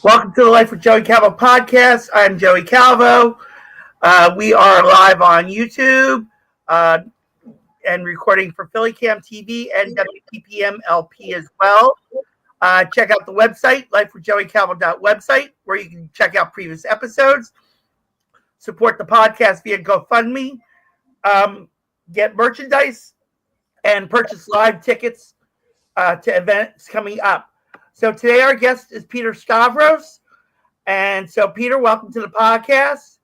Welcome to the Life with Joey Calvo podcast. I'm Joey Calvo. We are live on YouTube and recording for PhillyCAM TV and WPPM-LP as well. Check out the website, lifewithjoeycalvo.website, where you can check out previous episodes. Support the podcast via GoFundMe. Get merchandise and purchase live tickets to events coming up. So today our guest is Peter Stavros. And so, Peter, welcome to the podcast.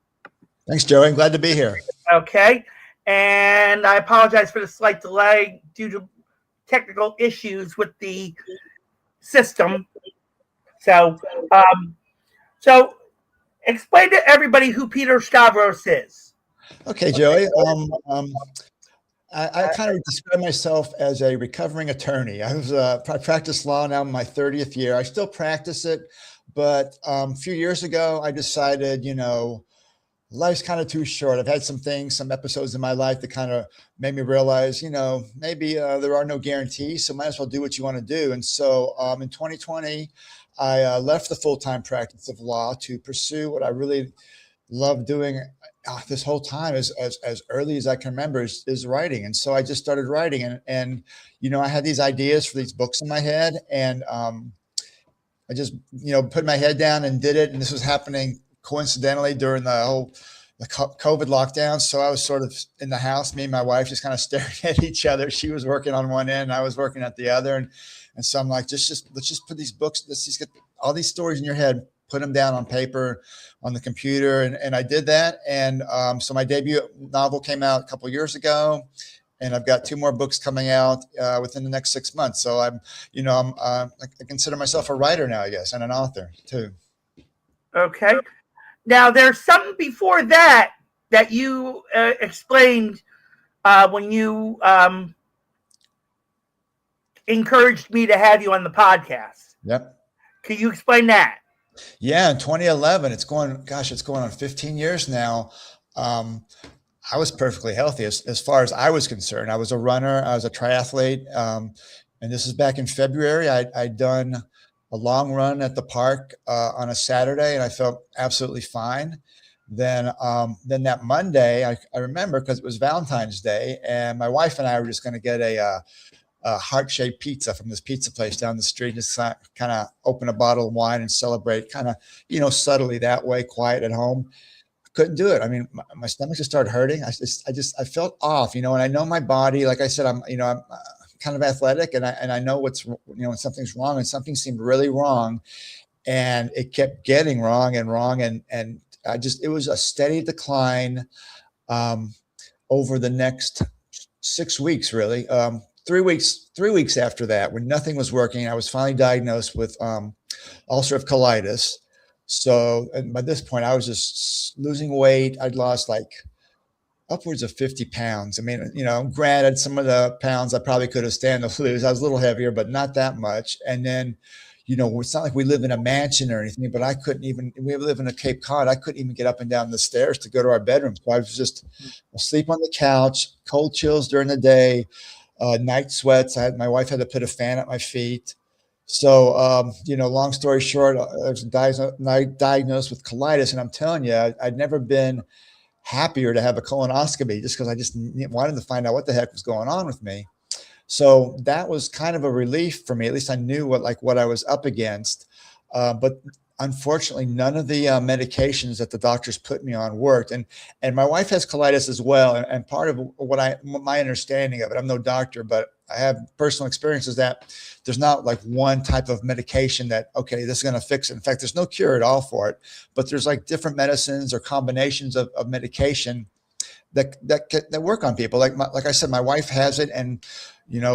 Thanks, Joey. I'm glad to be here. Okay. And I apologize for the slight delay due to technical issues with the system. So explain to everybody who Peter Stavros is. Okay, Joey. I kind of describe myself as a recovering attorney. I practiced law now in my 30th year. I still practice it, but a few years ago, I decided, life's kind of too short. I've had some episodes in my life that kind of made me realize, maybe there are no guarantees, so might as well do what you want to do. And so in 2020, I left the full-time practice of law to pursue what I really love doing this whole time as early as I can remember is writing. And so I just started writing and I had these ideas for these books in my head, and I just, put my head down and did it. And this was happening coincidentally during the COVID lockdown. So I was sort of in the house, me and my wife just kind of staring at each other. She was working on one end, I was working at the other. And so I'm like, let's just put these books, let's just get all these stories in your head, put them down on paper, on the computer. And I did that. And so my debut novel came out a couple of years ago, and I've got 2 more books coming out within the next 6 months. So I consider myself a writer now, I guess, and an author too. Okay. Now there's something before that you explained when you encouraged me to have you on the podcast. Yep. Can you explain that? Yeah, in 2011, it's going on 15 years now. I was perfectly healthy as far as I was concerned. I was a runner. I was a triathlete. And this is back in February. I'd done a long run at the park on a Saturday, and I felt absolutely fine. Then that Monday, I remember because it was Valentine's Day, and my wife and I were just going to get a heart-shaped pizza from this pizza place down the street, just kind of open a bottle of wine and celebrate kind of, subtly that way, quiet at home. Couldn't do it. I mean, my stomach just started hurting. I felt off, and I know my body, like I said, I'm kind of athletic, and I know when something's wrong, and something seemed really wrong, and it kept getting wrong, and it was a steady decline over the next 6 weeks, really. 3 weeks after that, when nothing was working, I was finally diagnosed with ulcerative colitis. So, and by this point, I was just losing weight. I'd lost like upwards of 50 pounds. I mean, granted, some of the pounds I probably could have stand to lose. I was a little heavier, but not that much. And then, it's not like we live in a mansion or anything, but we live in a Cape Cod. I couldn't even get up and down the stairs to go to our bedroom. So I was just asleep on the couch, cold chills during the day. Night sweats. My wife had to put a fan at my feet. So, long story short, I was diagnosed with colitis, and I'm telling you, I'd never been happier to have a colonoscopy just because I just wanted to find out what the heck was going on with me. So that was kind of a relief for me. At least I knew what I was up against. But unfortunately, none of the medications that the doctors put me on worked. And my wife has colitis as well. And part of my understanding of it, I'm no doctor, but I have personal experiences that there's not like one type of medication that, okay, this is going to fix it. In fact, there's no cure at all for it, but there's like different medicines or combinations of medication that work on people. Like I said, my wife has it. And,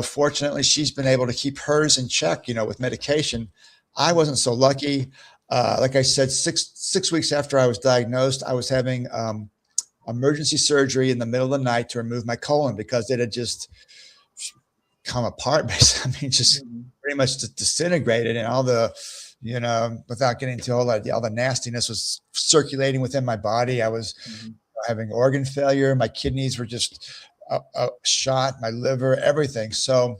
fortunately, she's been able to keep hers in check, with medication. I wasn't so lucky. Like I said, six weeks after I was diagnosed, I was having emergency surgery in the middle of the night to remove my colon because it had just come apart. Basically, I mean, just pretty much disintegrated, and all the, without getting into all the nastiness was circulating within my body. I was having organ failure. My kidneys were just shot, my liver, everything. So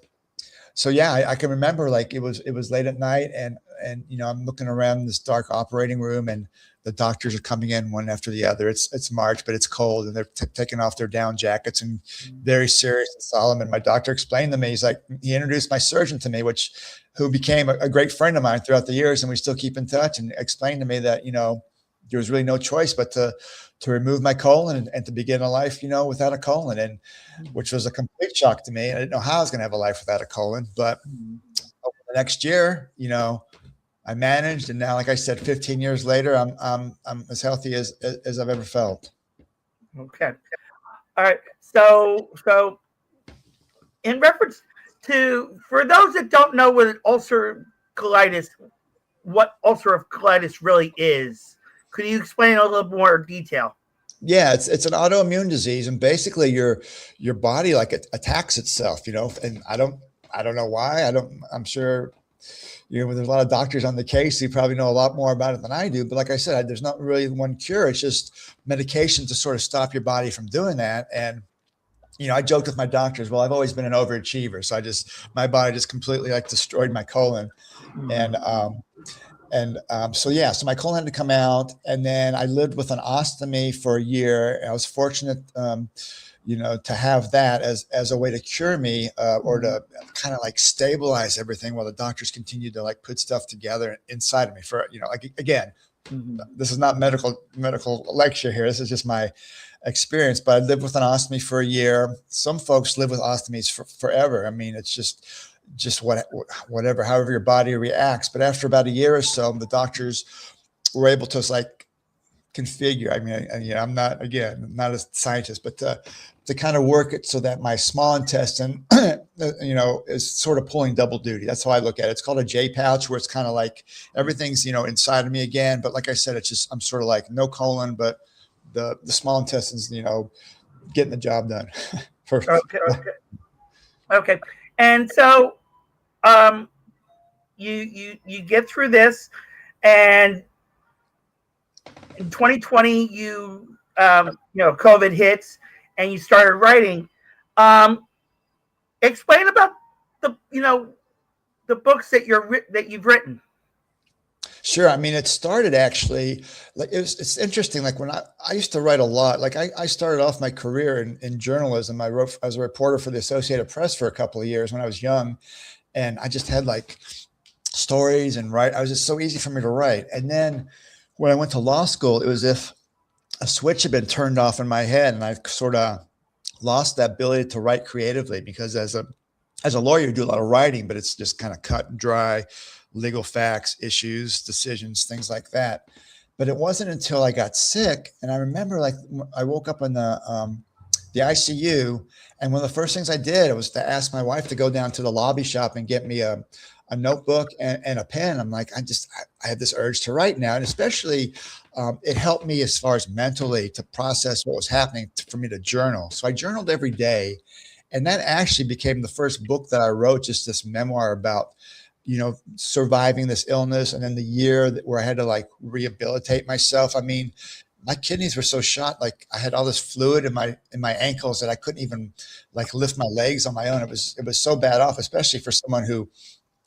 yeah, I can remember like it was late at night, and and I'm looking around this dark operating room, and the doctors are coming in one after the other. It's March, but it's cold, and they're taking off their down jackets and very serious and solemn. And my doctor explained to me, he introduced my surgeon to me, who became a great friend of mine throughout the years, and we still keep in touch, and explained to me that, there was really no choice but to remove my colon and to begin a life, without a colon, and which was a complete shock to me. I didn't know how I was going to have a life without a colon, but over the next year, I managed, and now, like I said, 15 years later, I'm as healthy as I've ever felt. Okay. All right. So in reference to, for those that don't know what ulcerative colitis really is, could you explain a little more detail? Yeah, it's an autoimmune disease, and basically your body attacks itself, and I don't know why. I'm sure, there's a lot of doctors on the case who probably know a lot more about it than I do. But like I said, there's not really one cure. It's just medication to sort of stop your body from doing that. And, I joked with my doctors, well, I've always been an overachiever. So my body just completely destroyed my colon. So my colon had to come out, and then I lived with an ostomy for a year. I was fortunate, to have that as a way to cure me, or to kind of stabilize everything while the doctors continued to put stuff together inside of me for, again, this is not medical lecture here. This is just my experience, but I lived with an ostomy for a year. Some folks live with ostomies forever. I mean, it's just whatever, however your body reacts. But after about a year or so, the doctors were able to configure. I mean, I'm not a scientist, but to kind of work it so that my small intestine, is sort of pulling double duty. That's how I look at it. It's called a J pouch, where it's kind of everything's, inside of me again. But like I said, it's just, I'm sort of no colon, but the small intestines, getting the job done. Okay. And so, you get through this, and in 2020, COVID hits, and you started writing. Explain about the books that you've written. Sure. I mean, it started actually, it's interesting. When I used to write a lot, I started off my career in journalism. I wrote as a reporter for the Associated Press for a couple of years when I was young. And I just had stories and write. I was just so easy for me to write. And then when I went to law school, it was as if a switch had been turned off in my head, and I sort of lost that ability to write creatively, because as a lawyer, you do a lot of writing, but it's just kind of cut and dry, legal facts, issues, decisions, things like that. But it wasn't until I got sick, and I remember I woke up in the ICU, and one of the first things I did was to ask my wife to go down to the lobby shop and get me a notebook and a pen. I'm like, I have this urge to write now. And especially it helped me as far as mentally to process what was happening, for me to journal. So I journaled every day. And that actually became the first book that I wrote, just this memoir about, surviving this illness. And then the year where I had to rehabilitate myself. I mean, my kidneys were so shot. I had all this fluid in my ankles that I couldn't even lift my legs on my own. It was so bad off, especially for someone who,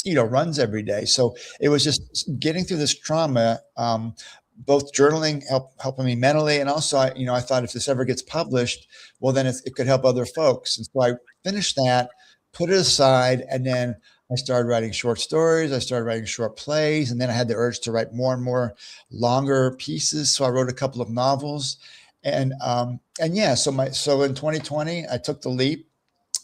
runs every day. So it was just getting through this trauma, both journaling helping me mentally. And also, I thought if this ever gets published, well, then it could help other folks. And so I finished that, put it aside, and then I started writing short stories. I started writing short plays, and then I had the urge to write more and more longer pieces. So I wrote a couple of novels, and yeah. So in 2020, I took the leap.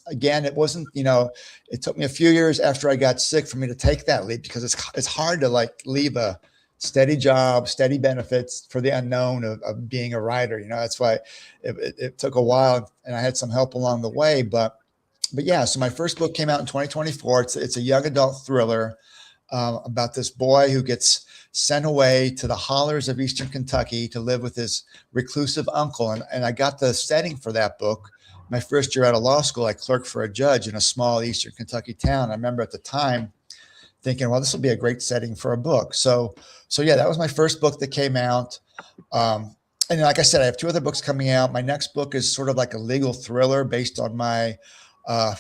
Again, it wasn't, it took me a few years after I got sick for me to take that leap, because it's hard to leave a steady job, steady benefits for the unknown of being a writer. That's why it took a while, and I had some help along the way, but yeah. So my first book came out in 2024. It's a young adult thriller about this boy who gets sent away to the hollers of Eastern Kentucky to live with his reclusive uncle. And I got the setting for that book. My first year out of law school, I clerked for a judge in a small Eastern Kentucky town. I remember at the time thinking, well, this will be a great setting for a book. So yeah, that was my first book that came out. And like I said, I have two other books coming out. My next book is sort of like a legal thriller based on my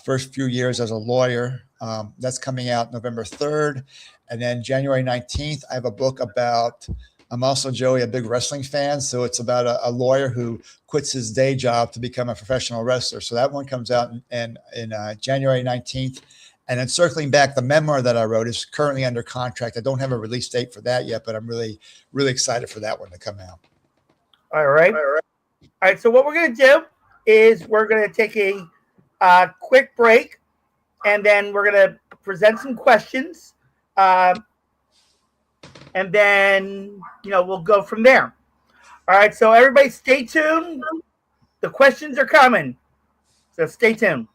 first few years as a lawyer. That's coming out November 3rd. And then January 19th, I have a book about, I'm also, Joey, a big wrestling fan. So it's about a lawyer who quits his day job to become a professional wrestler. So that one comes out in January 19th. And then circling back, the memoir that I wrote is currently under contract. I don't have a release date for that yet, but I'm really, really excited for that one to come out. All right. So what we're going to do is we're going to take a quick break, and then we're going to present some questions. And then, we'll go from there. All right. So everybody stay tuned. The questions are coming. So stay tuned.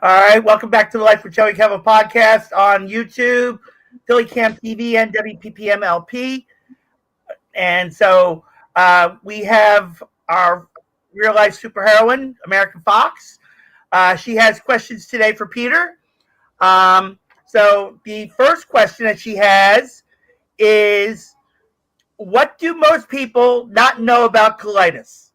All right, welcome back to the Life with Joey Calvo podcast on YouTube, PhillyCAM TV, and WPPM-LP. And so we have our real life superheroine, American Fox. She has questions today for Peter. So the first question that she has is, what do most people not know about colitis?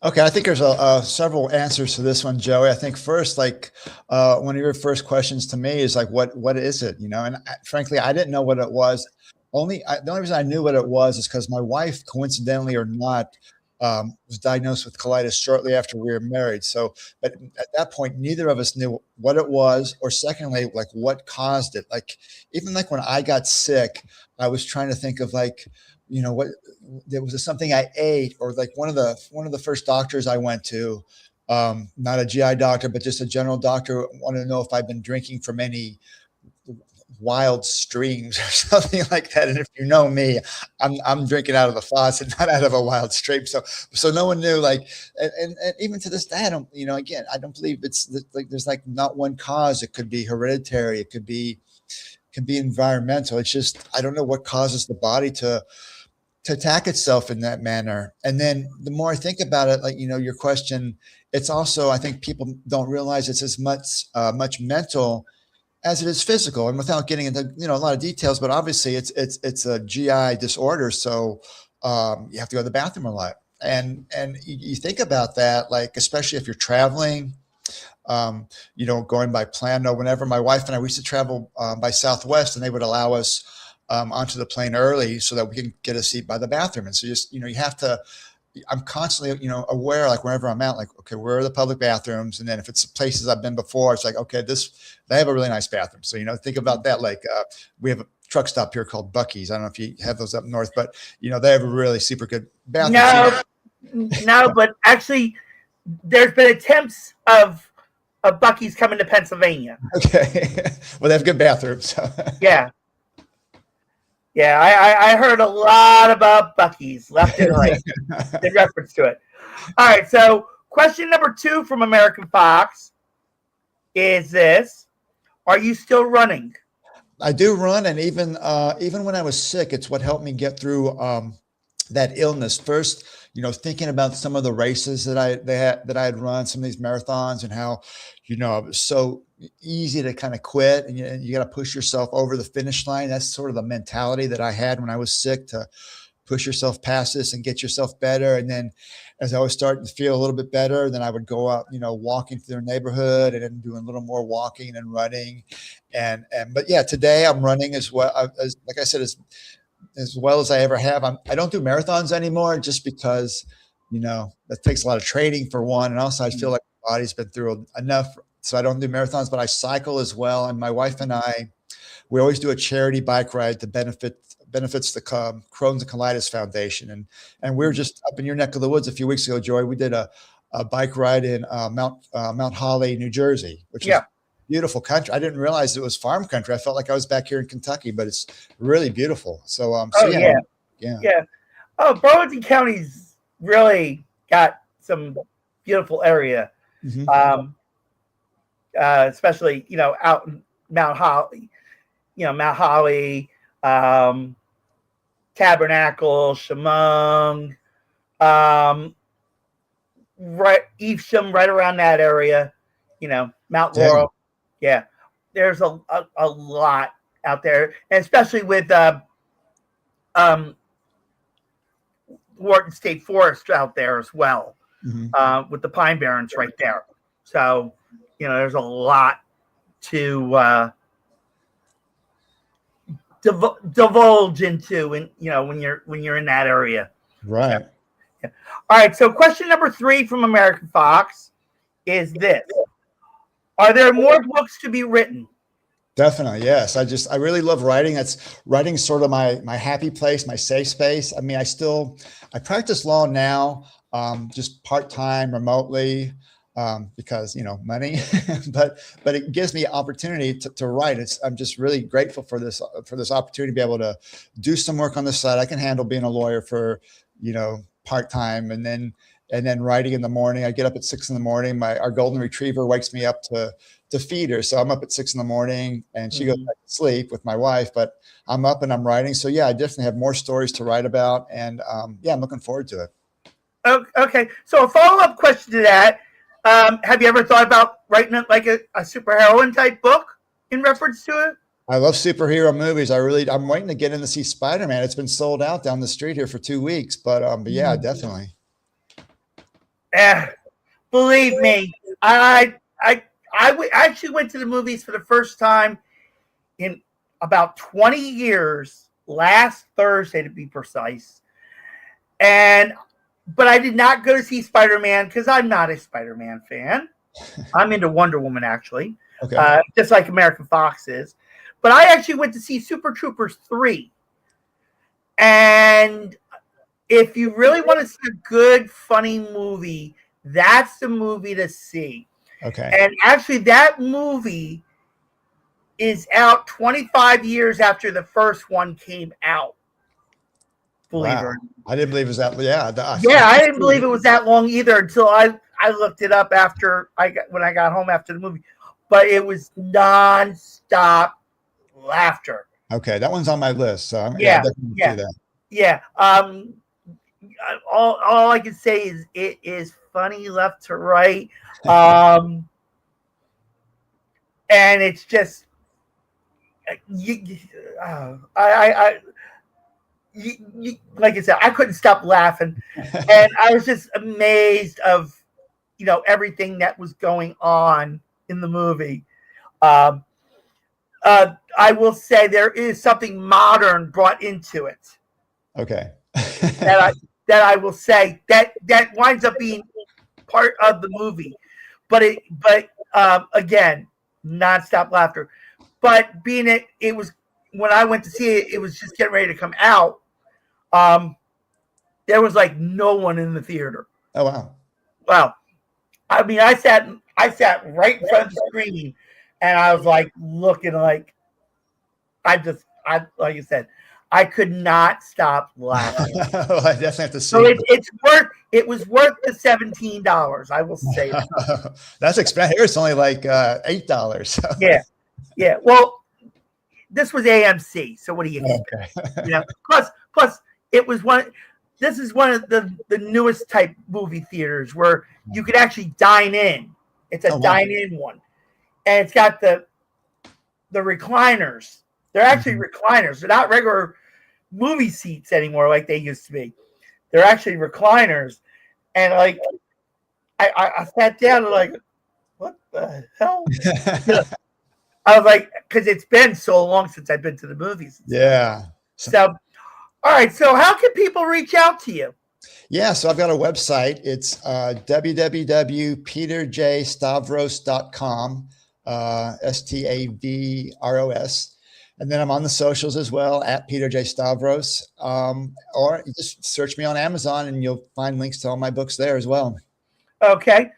Okay, I think there's several answers to this one, Joey. I think first, like one of your first questions to me is like, what is it? You know, and frankly, I didn't know what it was. The only reason I knew what it was is because my wife, coincidentally or not, was diagnosed with colitis shortly after we were married. So, but at that point, neither of us knew what it was, or secondly, like what caused it. Like even like when I got sick, I was trying to think of like, you know, what there was something I ate, or like one of the first doctors I went to, not a GI doctor, but just a general doctor, wanted to know if I've been drinking from any wild streams or something like that. And if you know me, I'm drinking out of the faucet, not out of a wild stream. So no one knew, like, and even to this day, I don't, you know, again, I don't believe it's like, there's like not one cause. It could be hereditary. It could be environmental. It's just, I don't know what causes the body to attack itself in that manner. And then the more I think about it, like, you know, your question, it's also, I think people don't realize it's as much mental as it is physical. And without getting into, you know, a lot of details, but obviously it's a GI disorder. So you have to go to the bathroom a lot. And you think about that, like, especially if you're traveling, you know, going by plan. Or whenever my wife and I, we used to travel by Southwest, and they would allow us onto the plane early so that we can get a seat by the bathroom. And so just, you know, you have to, I'm constantly, you know, aware, like wherever I'm at, like, okay, where are the public bathrooms? And then if it's places I've been before, it's like, okay, they have a really nice bathroom. So, you know, think about that. Like we have a truck stop here called Buc-ee's. I don't know if you have those up north, but, you know, they have a really super good bathroom. No, but actually there's been attempts of Buc-ee's coming to Pennsylvania. Okay. Well, they have good bathrooms. So. Yeah. Yeah, I heard a lot about Buc-ee's left and right in reference to it. All right, so question number 2 from American Fox is this: are you still running? I do run, and even when I was sick, it's what helped me get through that illness. First, you know, thinking about some of the races that I had run, some of these marathons, and how, you know, it was so easy to kind of quit, and you got to push yourself over the finish line. That's sort of the mentality that I had when I was sick, to push yourself past this and get yourself better. And then as I was starting to feel a little bit better, then I would go out, you know, walking through the neighborhood and then doing a little more walking and running. But yeah, today I'm running as well, as like I said, as well as I ever have. I don't do marathons anymore, just because, you know, that takes a lot of training for one. And also I feel like my body's been through enough. So I don't do marathons, but I cycle as well. And my wife and I, we always do a charity bike ride to benefits the Crohn's and Colitis Foundation. And we were just up in your neck of the woods a few weeks ago, Joy. We did a bike ride in Mount Holly, New Jersey, which is beautiful country. I didn't realize it was farm country. I felt like I was back here in Kentucky, but it's really beautiful. So, yeah. Oh, Burlington County's really got some beautiful area. Mm-hmm. Especially, you know, out in Mount Holly, Tabernacle, Chemung, right, Evesham, right around that area, you know, Mount Laurel. Yeah, there's a lot out there, and especially with Wharton State Forest out there as well, with the Pine Barrens right there. So, you know, there's a lot to divulge into, and you know, when you're in that area. Right. Yeah. All right. So question number 3 from American Fox is this: are there more books to be written? Definitely. Yes. I really love writing. Writing sort of my happy place, my safe space. I mean, I practice law now, just part-time remotely. Because, you know, money, but it gives me opportunity to write. I'm just really grateful for this opportunity to be able to do some work on the side. I can handle being a lawyer for, you know, part-time, and then writing in the morning. I get up at 6 in the morning. Our golden retriever wakes me up to feed her. So I'm up at 6 in the morning, and she goes back to sleep with my wife, but I'm up and I'm writing. So yeah, I definitely have more stories to write about, and I'm looking forward to it. Okay. So a follow-up question to that. Have you ever thought about writing it like a superheroine type book in reference to it? I love superhero movies. I'm waiting to get in to see Spider-Man. It's been sold out down the street here for 2 weeks, but yeah, definitely. Believe me, actually went to the movies for the first time in about 20 years, last Thursday to be precise. But I did not go to see Spider-Man because I'm not a Spider-Man fan. I'm into Wonder Woman, actually, Okay. just like American Fox is. But I actually went to see Super Troopers 3. And if you really want to see a good, funny movie, that's the movie to see. Okay. And actually, that movie is out 25 years after the first one came out. Believe it or not. I didn't believe it was that. Yeah. I didn't believe it was that long either until I looked it up when I got home after the movie. But it was nonstop laughter. Okay, that one's on my list. So Yeah. definitely do that. Yeah. All I can say is it is funny left to right. And it's just like I said, I couldn't stop laughing, and I was just amazed of everything that was going on in the movie. I will say there is something modern brought into it. Okay. that I will say that winds up being part of the movie, but again, nonstop laughter. But being it was when I went to see it, it was just getting ready to come out. There was like no one in the theater. Oh wow! Wow. I mean, I sat right in front of the screen, and I was like looking like like I said, I could not stop laughing. Well, I definitely have to see. So it was worth the $17. I will say that. That's expensive. Here it's only like $8. So. Yeah. Well, this was AMC, so what do you think? Okay. Plus it was one. This is one of the newest type movie theaters where you could actually dine in. It's a dine-in one, and it's got the recliners. They're actually recliners. They're not regular movie seats anymore like they used to be. They're actually recliners, and like I sat down and like, what the hell? I was like, because it's been so long since I've been to the movies. Yeah. So, all right. So, how can people reach out to you? Yeah. So, I've got a website. It's www.peterjstavros.com, Stavros. And then I'm on the socials as well at Peter J. Stavros. Or you just search me on Amazon and you'll find links to all my books there as well. Okay.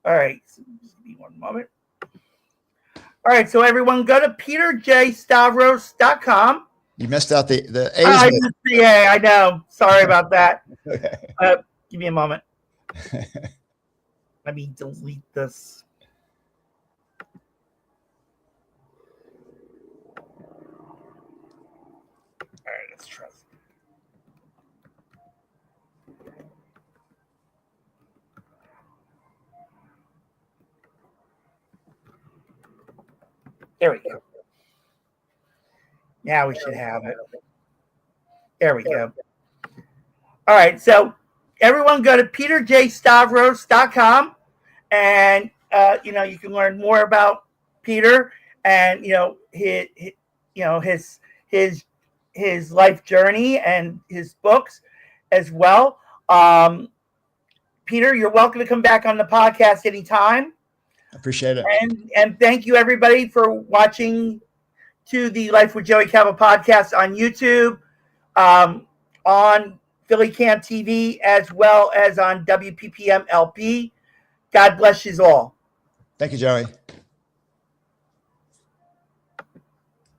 All right. So just give me one moment. All right, so everyone go to peterjstavros.com. You missed out the yeah, I know. Sorry about that. Okay. Give me a moment. Let me delete this. All right, let's try this. There we go. Now we should have it. There we go. All right, so everyone go to peterjstavros.com, and you can learn more about Peter and his life journey and his books as well. Peter, you're welcome to come back on the podcast anytime. Appreciate it. And thank you everybody for watching to the Life with Joey Calvo podcast on YouTube, on PhillyCAM TV, as well as on WPPM-LP. God bless you all. Thank you, Joey.